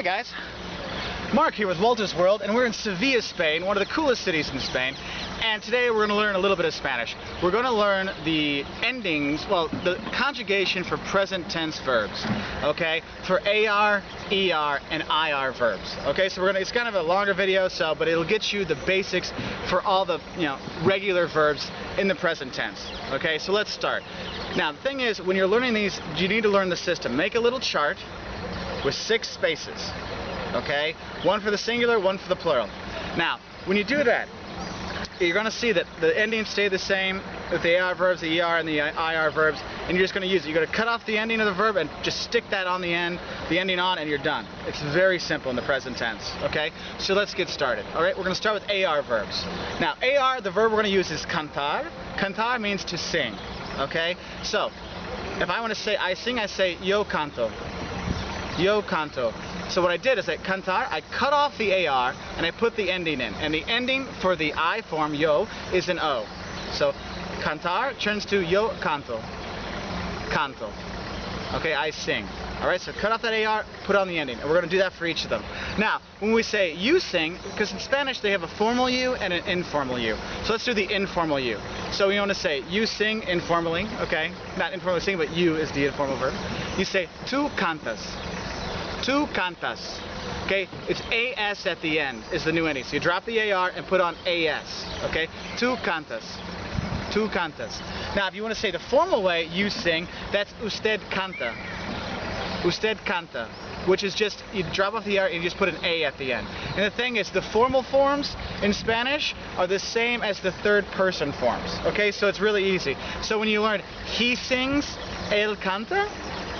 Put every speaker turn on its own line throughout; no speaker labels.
Hi guys, Mark here with Walter's World, and we're in Sevilla, Spain, one of the coolest cities in Spain. And today we're going to learn a little bit of Spanish. We're going to learn the endings, well, the conjugation for present tense verbs, okay, for AR, ER, and IR verbs. Okay, so it's kind of a longer video, but it'll get you the basics for all the, regular verbs in the present tense. Okay, so let's start. Now, the thing is, when you're learning these, you need to learn the system. Make a little chart with 6 spaces. Okay, one for the singular, one for the plural. Now, when you do that, you're going to see that the endings stay the same with the AR verbs, the ER, and the IR verbs, and you're just going to use it. You're going to cut off the ending of the verb and just stick that on the end, the ending on, and you're done. It's very simple in the present tense. Okay, so let's get started. All right, we're going to start with AR verbs. Now, AR, the verb we're going to use is cantar. Cantar means to sing. Okay, so if I want to say I sing, I say yo canto. Yo canto. So what I did is at cantar, I cut off the AR and I put the ending in. And the ending for the I form, yo, is an O. So cantar turns to yo canto. Canto. Okay, I sing. Alright, so cut off that AR, put on the ending. And we're going to do that for each of them. Now, when we say you sing, because in Spanish they have a formal U and an informal U. So let's do the informal U. So we want to say you sing informally, okay? Not informally sing, but you is the informal verb. You say tú cantas. Tú cantas. Okay, it's AS at the end is the new ending. So you drop the AR and put on AS. Okay, tú cantas. Tú cantas. Now, if you want to say the formal way, you sing, that's usted canta. Usted canta, which is just, you drop off the R and you just put an A at the end. And the thing is, the formal forms in Spanish are the same as the third person forms. Okay, so it's really easy. So when you learn he sings, él canta,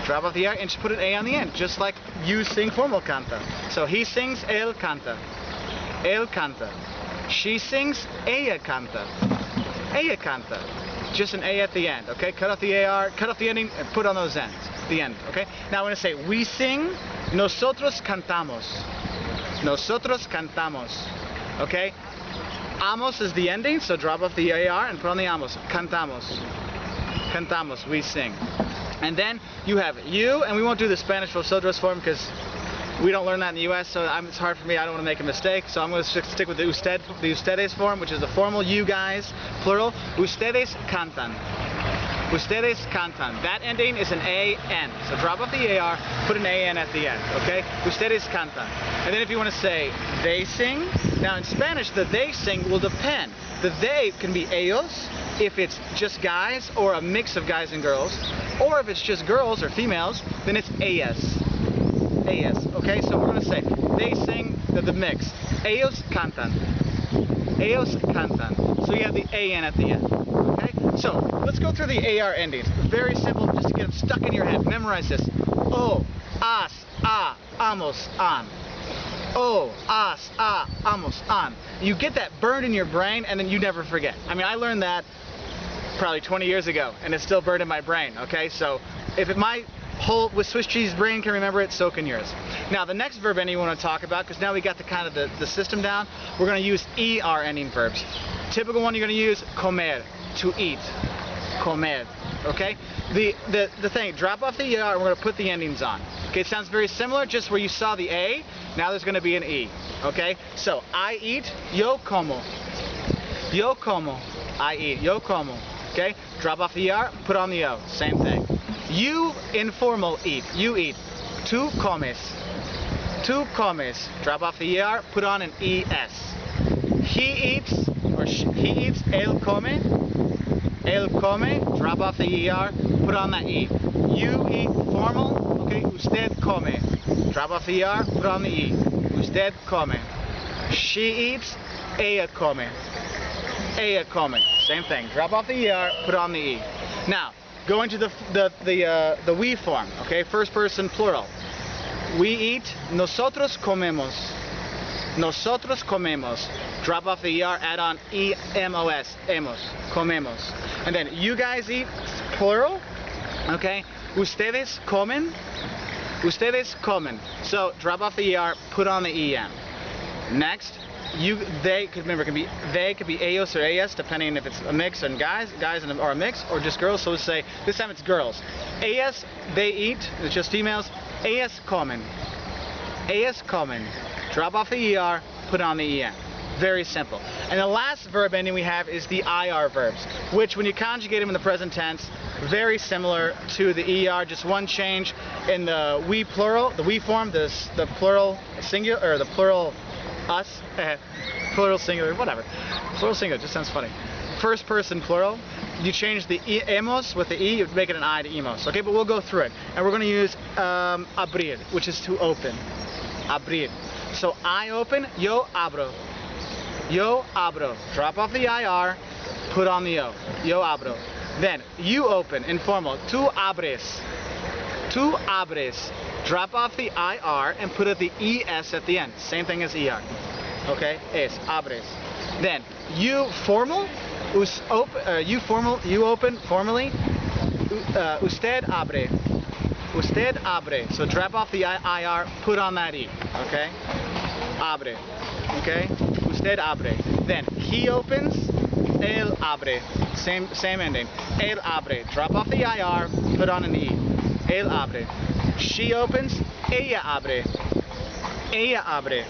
drop off the R and just put an A on the end, just like you sing formal canta. So he sings, él canta. Él canta. She sings, ella canta. Ella canta. Just an A at the end, okay? Cut off the AR, cut off the ending, and put on those ends. The end, okay? Now I'm going to say, we sing, nosotros cantamos. Nosotros cantamos. Okay? Amos is the ending, so drop off the AR and put on the amos. Cantamos. Cantamos, we sing. And then you have you, and we won't do the Spanish vosotros form because we don't learn that in the US, so it's hard for me. I don't want to make a mistake, so I'm going to stick with the ustedes form, which is the formal you guys, plural. Ustedes cantan. Ustedes cantan. That ending is an A-N. So drop off the AR, put an A-N at the end, okay? Ustedes cantan. And then if you want to say they sing, now in Spanish the they sing will depend. The they can be ellos, if it's just guys or a mix of guys and girls, or if it's just girls or females, then it's ellas. Ellas, okay? So we're going to say they sing, the mix. Ellos cantan. Ellos cantan. So you have the A-N at the end, okay? So let's go through the AR endings. Very simple, just to get them stuck in your head. Memorize this. O, as, a, amos, an. O, as, a, amos, an. You get that burned in your brain and then you never forget. I mean, I learned that probably 20 years ago and it's still burned in my brain, okay? So if my whole with Swiss cheese brain can remember it, so can yours. Now the next verb ending we want to talk about, because now we got the system down, we're going to use ER ending verbs. Typical one you're going to use, comer, to eat. Comer, okay? The thing, drop off the ER and we're going to put the endings on. Okay, it sounds very similar, just where you saw the A, now there's going to be an E. Okay, so I eat, yo como. Yo como, I eat, yo como. Okay, drop off the ER, put on the O, same thing. You, informal, eat. You eat. Tú comes. Tú comes. Drop off the ER, put on an ES. He eats, he eats, él come. Él come. Drop off the ER, put on that E. You eat, formal. Okay, usted come. Drop off the ER, put on the E. Usted come. She eats, ella come. Ella come. Same thing. Drop off the ER, put on the E. Now, going to the we form, okay, first person plural. We eat, nosotros comemos. Nosotros comemos. Drop off the ER, add on E-M-O-S, emos, comemos. And then you guys eat, plural, okay, ustedes comen. Ustedes comen. So drop off the ER, put on the EM. Next, they could be ellos or ellas, depending if it's a mix and guys or a mix, or just girls. So let's say this time it's girls. Ellas, they eat. It's just females. Ellas comen. Ellas comen. Drop off the ER, put on the EN. Very simple. And the last verb ending we have is the IR verbs, which when you conjugate them in the present tense, very similar to the ER, just one change in the we plural, the we form, the plural singular, or the plural us, plural singular, whatever. Plural singular, just sounds funny. First person plural, you change the hemos with the E, you make it an I to emos. Okay, but we'll go through it. And we're going to use abrir, which is to open. Abrir. So I open, yo abro. Yo abro. Drop off the IR, put on the O. Yo abro. Then you open, informal. Tu abres. Tu abres. Drop off the IR and put the ES at the end. Same thing as ER. Okay? Es, abres. Then you formal. You open formally. Usted abre. Usted abre. So drop off the IR, put on that E. Okay? Abre. Okay? Usted abre. Then he opens. Él abre. Same ending. Él abre. Drop off the IR, put on an E. Él abre. She opens. Ella abre. Ella abre.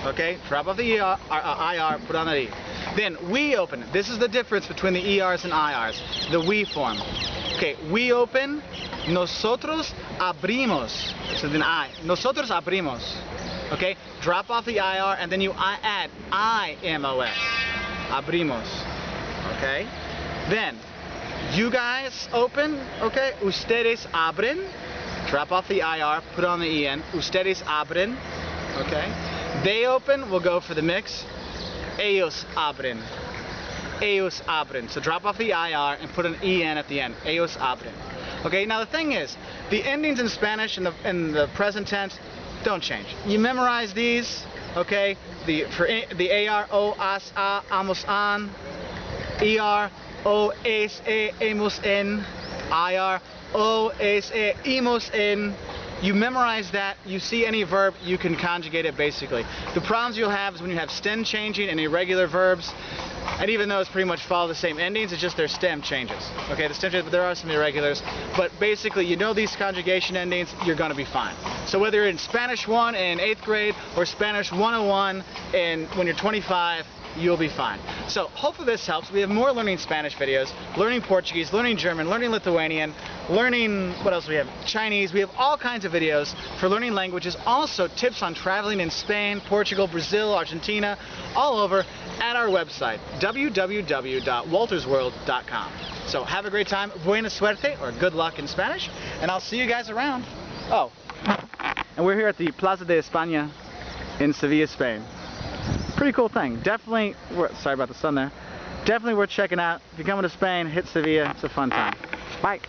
Okay? Drop off the IR, put on an E. Then we open. This is the difference between the ERs and IRs. The we form. Okay, we open. Nosotros abrimos. So then I. Nosotros abrimos. Okay? Drop off the IR and then you add IMOS. Abrimos. Okay? Then you guys open. Okay? Ustedes abren. Drop off the IR, put on the EN. Ustedes abren. Okay? They open. We'll go for the mix. Ellos abren. Ellos abren. So drop off the IR and put an EN at the end. Ellos abren. Okay, now the thing is, the endings in Spanish in the present tense don't change. You memorize these, okay? For the AR, O, as, a, amos, an. ER, O, es, e, emos, en. IR, O, es, e, emos, en. You memorize that, you see any verb, you can conjugate it basically. The problems you'll have is when you have stem changing and irregular verbs, and even those pretty much follow the same endings, it's just their stem changes. Okay, the stem changes, but there are some irregulars. But basically, you know these conjugation endings, you're going to be fine. So whether you're in Spanish 1 in 8th grade or Spanish 101 when you're 25, you'll be fine. So hopefully this helps. We have more learning Spanish videos, learning Portuguese, learning German, learning Lithuanian, learning, what else do we have? Chinese. We have all kinds of videos for learning languages. Also tips on traveling in Spain, Portugal, Brazil, Argentina, all over at our website, www.waltersworld.com. So have a great time. Buena suerte, or good luck in Spanish, and I'll see you guys around. Oh, and we're here at the Plaza de España in Sevilla, Spain. Pretty cool thing. Definitely, sorry about the sun there. Definitely worth checking out. If you're coming to Spain, hit Sevilla. It's a fun time. Bye.